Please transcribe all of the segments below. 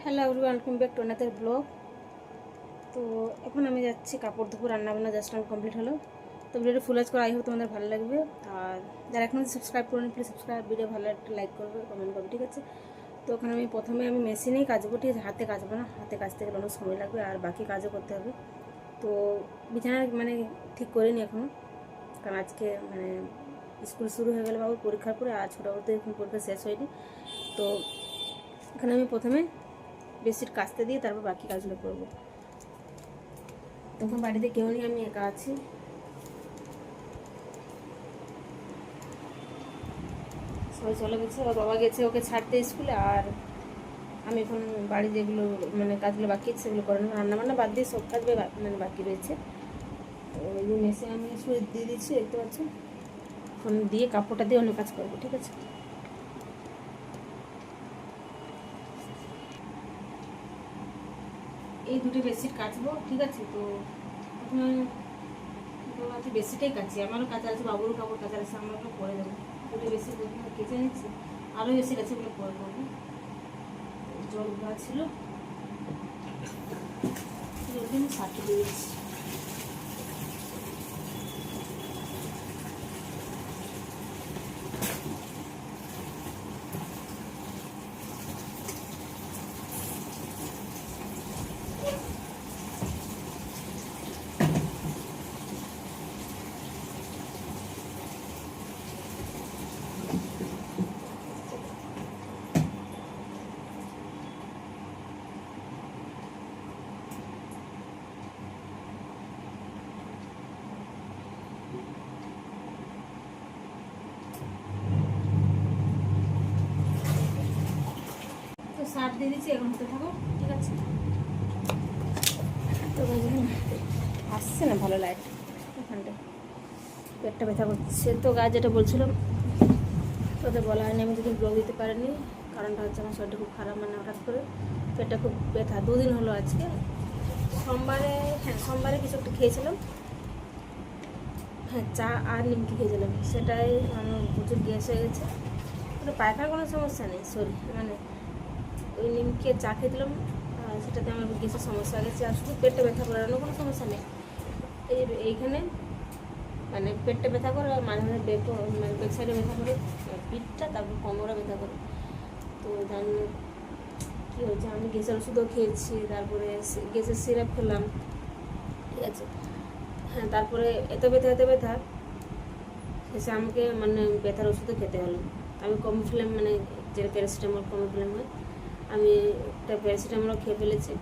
Hello everyone, welcome back to another blog. তো এখন আমি যাচ্ছি কাপড় ধোবো, রান্নাবান্না জাস্ট আমার কমপ্লিট হলো। তো ভিডিওটা ফুল আজ করে আই হোপ তোমাদের ভালো লাগবে। আর যারা এখন সাবস্ক্রাইব করেনি প্লিজ সাবস্ক্রাইব, ভিডিও ভালো একটা লাইক করবে, কমেন্ট করবে, ঠিক আছে। তো ওখানে আমি প্রথমে মেশিনেই কাচবো, ঠিক আছে, হাতে কাচবো না, হাতে কাচতে গেলে অনেক সময় লাগবে আর বাকি কাজও করতে হবে। তো বিছানা ঠিক করিনি এখনও, কারণ আজকে স্কুল শুরু হয়ে গেলে বাবুর পরীক্ষার পরে, আর ছোটো বলতে এখন পরীক্ষা শেষ হয়নি। তো এখানে আমি প্রথমে বেডশিট কাচতে দিয়ে তারপর বাকি কাজগুলো করবো। তখন বাড়িতে কেউ নেই, আমি একা আছি। সবাই চলে গেছে, ওর বাবা গেছে ওকে ছাড়তে স্কুলে, আর আমি এখন বাড়ি যেগুলো কাজগুলো বাকি আছে সেগুলো করে নেবো। রান্নাবান্না বাদ দিয়ে সব কাজ বাকি রয়েছে। ওই মেশিন আমি সুইচ দিয়ে দিচ্ছি, দেখতে পাচ্ছি। এখন দিয়ে কাপড়টা দিয়ে অনেক কাজ করবো, ঠিক আছে। এই দুটো বেডশিট কাচবো, ঠিক আছে। তো এখন আমি বেশিটাই কাচি, আমারও কাঁচা আছে, বাবুরও কাপড় কাচা আছে, আমরা ওগুলো পরে দেবো। দুটো বেশি কেচে নিচ্ছি, আরও বেশি গেছে, ওগুলো পরে করবো। জল দেওয়া ছিল, জলদি আমি সার্টে দিয়ে দিচ্ছি। সার দিয়ে দিচ্ছি, এখন হতে থাকো, ঠিক আছে। তো আসছে না ভালো লাইট, এখানটায় পেটটা ব্যথা করছে। তো গাছ যেটা বলছিলাম, তোদের বলা হয়নি, আমি যদি ব্লগ দিতে পারিনি, কারণটা হচ্ছে আমার শরীরটা খুব খারাপ, হঠাৎ করে পেটটা খুব ব্যথা, 2 দিন হলো আজকে। সোমবারে কিছু একটা খেয়েছিলাম, চা আর নিমকি খেয়েছিলাম, সেটাই আমার প্রচুর গ্যাস হয়ে গেছে। পায়খানার কোনো সমস্যা নেই, শরীর ওই নিমকে চা খেয়ে দিলাম, সেটাতে আমার গ্যাসের সমস্যা হয়ে গেছে। আর শুধু পেটটা ব্যথা করে, অন্য কোনো সমস্যা নেই। এইখানে পেটটা ব্যথা করে, আর মাঝে মাঝে ব্যাক সাইডে ব্যথা করে, পিঠটা, তারপর কোমরে ব্যথা করে। তো জানি কী হয়েছে। আমি গ্যাসের ওষুধও খেয়েছি, তারপরে গ্যাসের সিরাপ খেলাম, ঠিক আছে। তারপরে এত ব্যথা শেষে আমাকে ব্যথার ওষুধও খেতে হলো। আমি কমফ্লেম যেটা প্যারাসিটামল কমফ্লেম হয়, আমি একটা প্যারাসিটামলও খেয়ে ফেলেছি।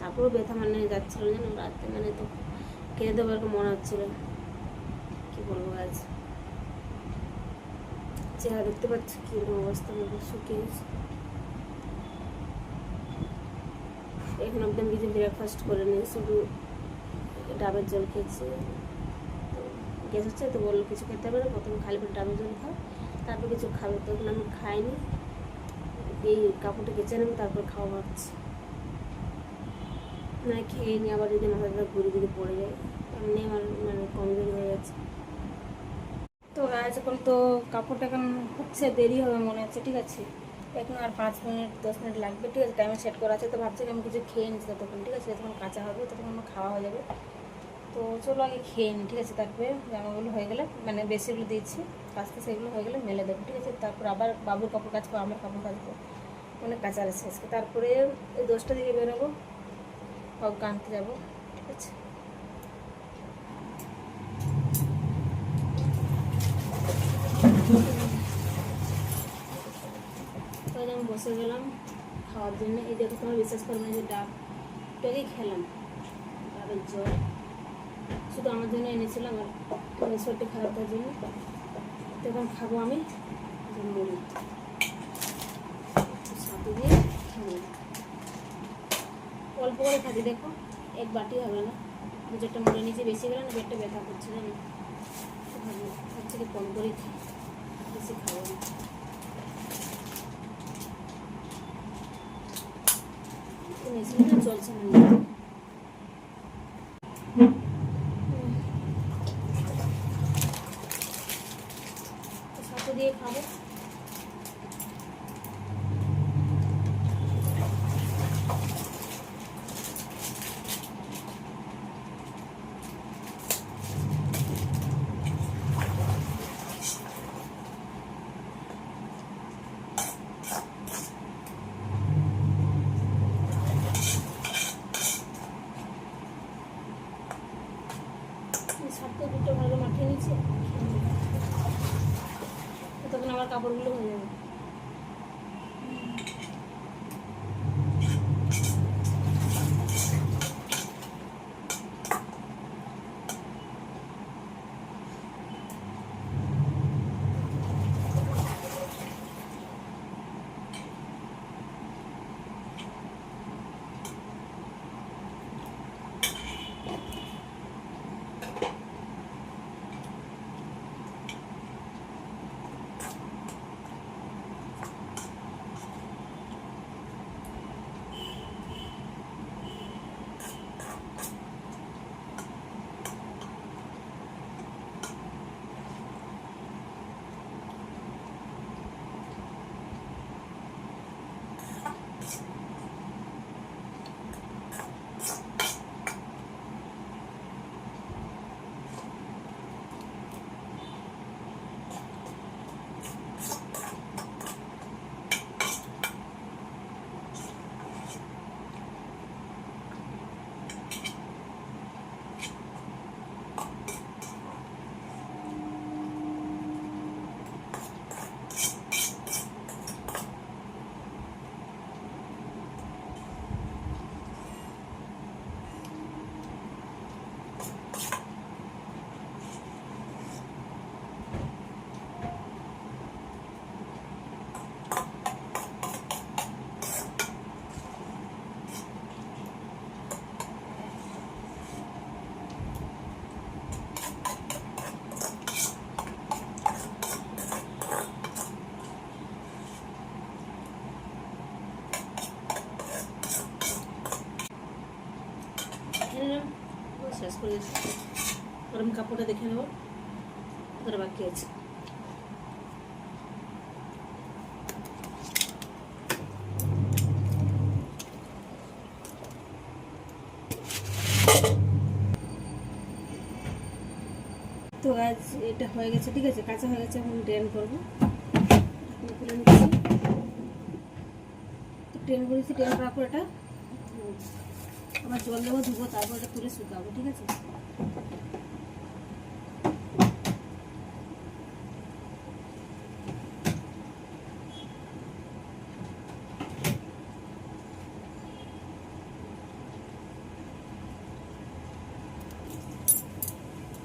তারপরেও ব্যথা যাচ্ছিলো, যেন রাতে তো খেয়ে দেবো এরকম মনে হচ্ছিলো। কী বলবো, আজ চেহারা দেখতে পাচ্ছি কীরকম অবস্থা, আমাকে শুকিয়ে গেছে। এখন একদম কিছু ব্রেকফাস্ট করে নিই, শুধু ডাবের জল খেয়েছি। গ্যাস হচ্ছে তো বললো কিছু খেতে হবে না, প্রথমে খালি পেটে ডাবের জল খাও, তারপর কিছু খাবে। তখন আমি খাইনি, এই কাপড়টা কেচে নেবো, তারপর খাওয়া ভাবছি। খেয়ে নিই, আবার যদি মাথাটা ঘুরে যদি পড়ে যায়, এমনি আমার কমজোরি হয়ে যাচ্ছে। তো আজ এখন তো কাপড়টা এখন হচ্ছে, দেরি হবে মনে হচ্ছে, ঠিক আছে। এখন আর 5 মিনিট 10 মিনিট লাগবে, ঠিক আছে। টাইমে সেট করা আছে, তো ভাবছি আমি কিছু খেয়ে নিচ্ছি তখন, ঠিক আছে। যখন কাঁচা হবে তখন আমার খাওয়া হয়ে যাবে। তো চলো আগে খেয়ে নিই, ঠিক আছে। তারপরে জামাগুলো হয়ে গেলে বেশিগুলো দিয়েছি কাচতে, সেগুলো হয়ে গেলে মেলে দেবো, ঠিক আছে। তারপর আবার বাবুর কাপড় কাচবো, আমার কাপড় কাচবো, কাঁচা আছে আজকে। তারপরে ওই 10টার দিকে বেরোবো, বাবুকে আনতে যাবো, ঠিক আছে। তাহলে আমি বসে গেলাম খাওয়ার জন্য। এই দেখো, তোমার বিশ্বাস করবে না যে ডাবটাকেই খেলাম, ডাবের জল শুধু আমার জন্য এনেছিলাম, আর শরীরটা খারাপ তার জন্য। তখন খাবো আমি মুড়ি সাথে দিয়ে খাবো, অল্প করে খাচ্ছি, দেখো 1 বাটি হবে না। 2-4টা মুড়ি নিচে বেশি গেলে না, পেটটা ব্যথা করছে, জানি হচ্ছে কি কম করেই খাই, বেশি খাবো না। মেশিনটা চলছে না, সাথে দিয়ে খাবো। কাজ করে এসেছি। গরম কাপড়টা দেখে নেব কতটা বাকি আছে। তো আজ এটা হয়ে গেছে, ঠিক আছে, কাঁচা হয়ে গেছে। এখন ড্রেন করবো, তুলে নিচ্ছি। তো ড্রেন করেছি, ড্রেন করার পর এটা আবার জল দেবো, ধুবো, তারপর এটা তুলে শুকাবো, ঠিক আছে।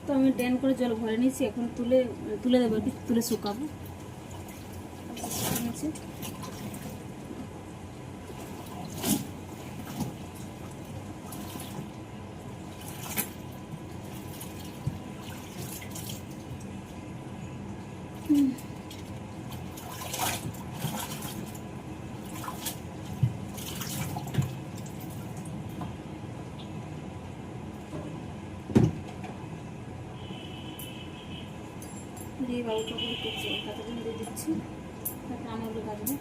তো আমি ড্রেন করে জল ভরে নিয়েছি, এখন তুলে দেবো, একটু তুলে শুকাবো। দিয়ে বাবুটা করে করছি, কতদিন দিয়ে দিচ্ছি, তারপর আমাগুলো কাটবো।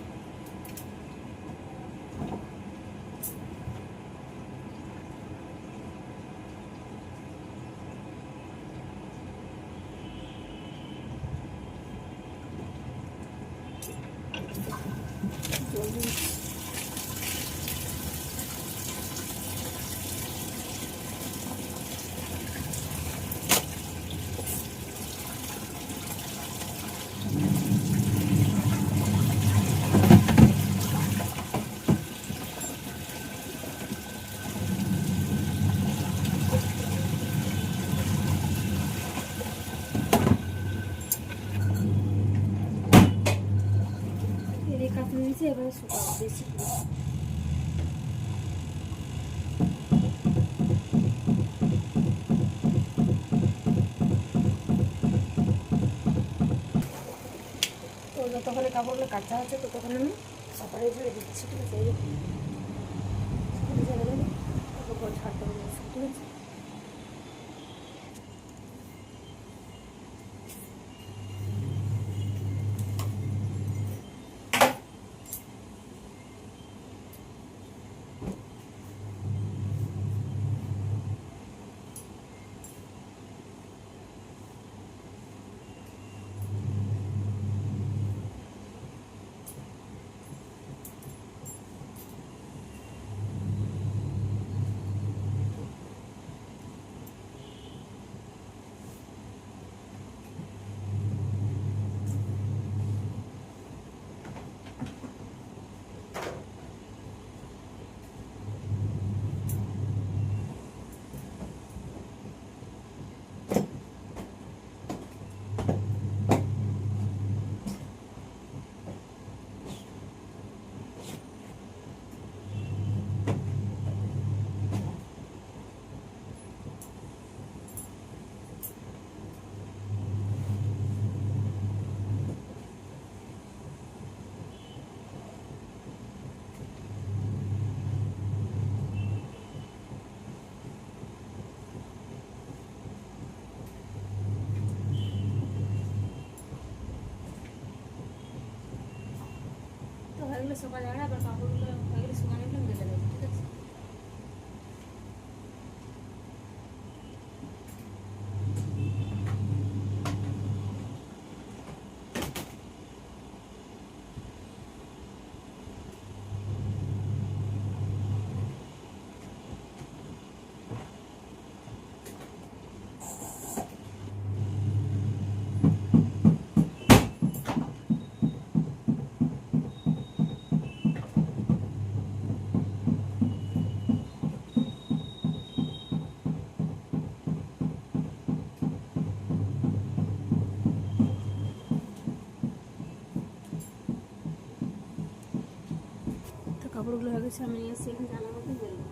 কাঁচা নিয়েছি, এবারে শুকাবো বেশি করে। তো যতক্ষণে কাপড়গুলো কাঁচা আছে ততক্ষণ আমি সকালে ঝেড়ে দিচ্ছি, ঠিক আছে। ঝেড়ে দেবো, তারপর ছাড়তে হবে, ঠিক আছে। তো হয়ে গেলে সকালে যাবে, আবার কাপড়গুলো হয়ে গেলে শুকানো মেলে দেবো, ঠিক আছে। তো কাপড়গুলো হয়ে গেছে, আমি নিয়ে এসেছি এখন জানার মধ্যে বেরোবো।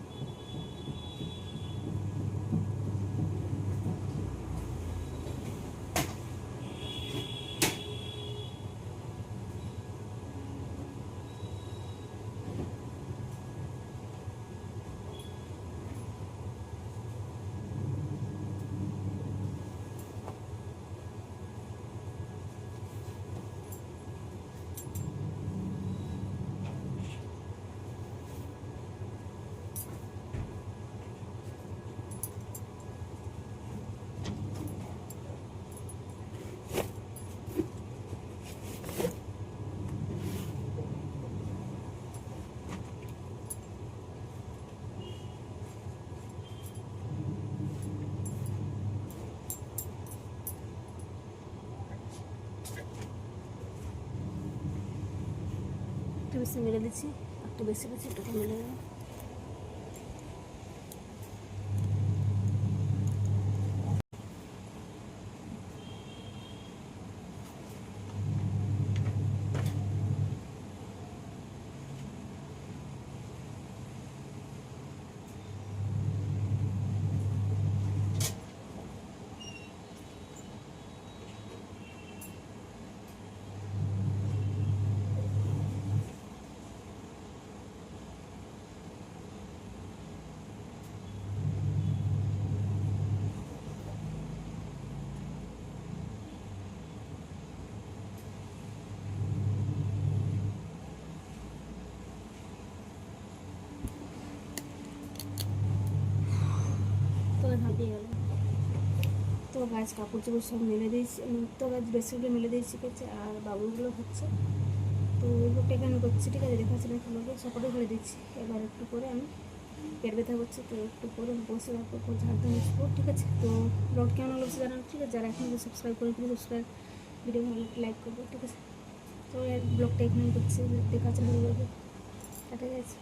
বেশি মেরে দিচ্ছি, একটু বেশি বেশি একটু মেরে দেবো। তো হাঁপিয়ে গেল। তো গাছ কাপড় চোপড় সব মেলে দিয়েছি, তো গাছ বেশিগুলো মেলে দিয়েছি, ঠিক আছে। আর বাবুগুলো হচ্ছে, তো ওইগুলোটা এখানে করছি, ঠিক আছে। দেখাচ্ছি না ফুলগুলো সকালে ফেলে দিচ্ছি। এবার একটু করে আমি পেট ব্যথা করছি, তো একটু করে বসে তারপর ঝাড় দিয়ে মুছবো, ঠিক আছে। তো ব্লগ কেমন লাগছে জানান, ঠিক আছে। যারা এখন সাবস্ক্রাইব করে প্লিজ সাবস্ক্রাইব, ভিডিও ভালো লাইক করবো, ঠিক আছে। তো ব্লগটা এখানে করছি, দেখাচ্ছি ভালো লাগবে, ঠিক আছে।